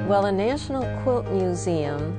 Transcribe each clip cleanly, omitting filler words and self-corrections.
Well, a National Quilt Museum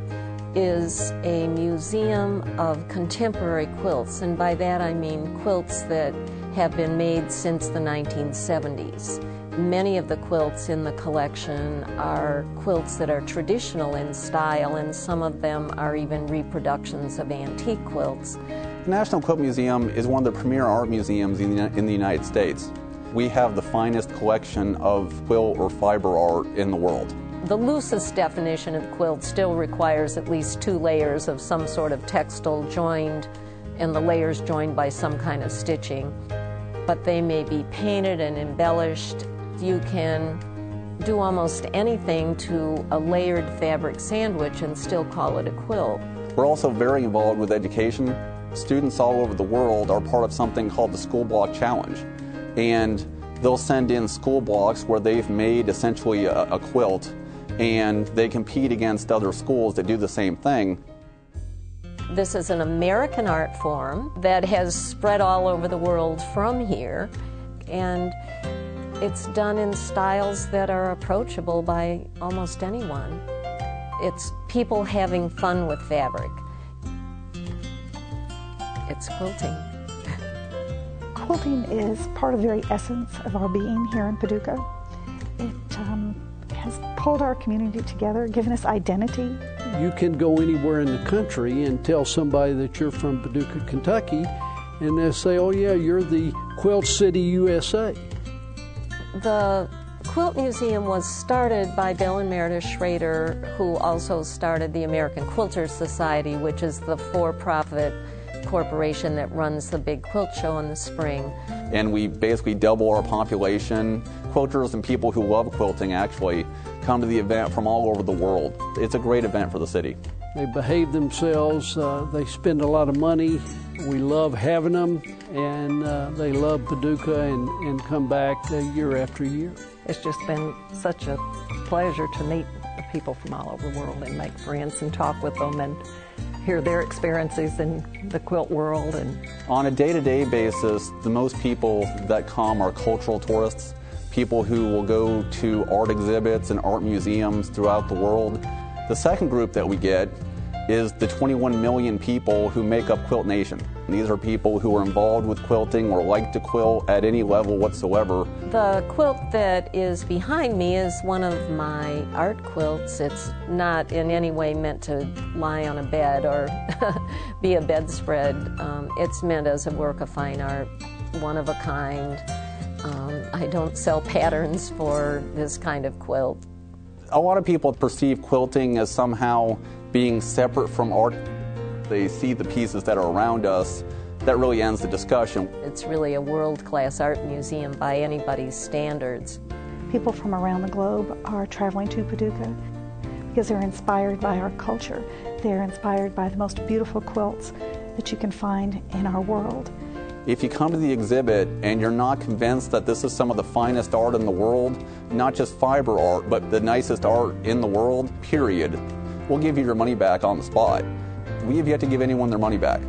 is a museum of contemporary quilts, and by that I mean quilts that have been made since the 1970s. Many of the quilts in the collection are quilts that are traditional in style, and some of them are even reproductions of antique quilts. The National Quilt Museum is one of the premier art museums in the United States. We have the finest collection of quilt or fiber art in the world. The loosest definition of quilt still requires at least 2 layers of some sort of textile joined, and the layers joined by some kind of stitching. But they may be painted and embellished. You can do almost anything to a layered fabric sandwich and still call it a quilt. We're also very involved with education. Students all over the world are part of something called the School Block Challenge. And they'll send in school blocks where they've made essentially a quilt, and they compete against other schools that do the same thing. This is an American art form that has spread all over the world from here, and it's done in styles that are approachable by almost anyone. It's people having fun with fabric. It's quilting. Quilting is part of the very essence of our being here in Paducah. It has pulled our community together, given us identity. You can go anywhere in the country and tell somebody that you're from Paducah, Kentucky, and they'll say, oh yeah, you're the Quilt City, USA. The Quilt Museum was started by Bill and Meredith Schrader, who also started the American Quilters Society, which is the for-profit corporation that runs the big quilt show in the spring. And we basically double our population. Quilters and people who love quilting actually come to the event from all over the world. It's a great event for the city. They behave themselves, they spend a lot of money. We love having them, and they love Paducah and come back year after year. It's just been such a pleasure to meet people from all over the world and make friends and talk with them and hear their experiences in the quilt world. And on a day-to-day basis, the most people that come are cultural tourists, people who will go to art exhibits and art museums throughout the world. The second group that we get is the 21 million people who make up Quilt Nation. These are people who are involved with quilting or like to quilt at any level whatsoever. The quilt that is behind me is one of my art quilts. It's not in any way meant to lie on a bed or be a bedspread. It's meant as a work of fine art, one of a kind. I don't sell patterns for this kind of quilt. A lot of people perceive quilting as somehow being separate from art. They see the pieces that are around us. That really ends the discussion. It's really a world-class art museum by anybody's standards. People from around the globe are traveling to Paducah because they're inspired by our culture. They're inspired by the most beautiful quilts that you can find in our world. If you come to the exhibit and you're not convinced that this is some of the finest art in the world, not just fiber art, but the nicest art in the world, period, we'll give you your money back on the spot. We have yet to give anyone their money back.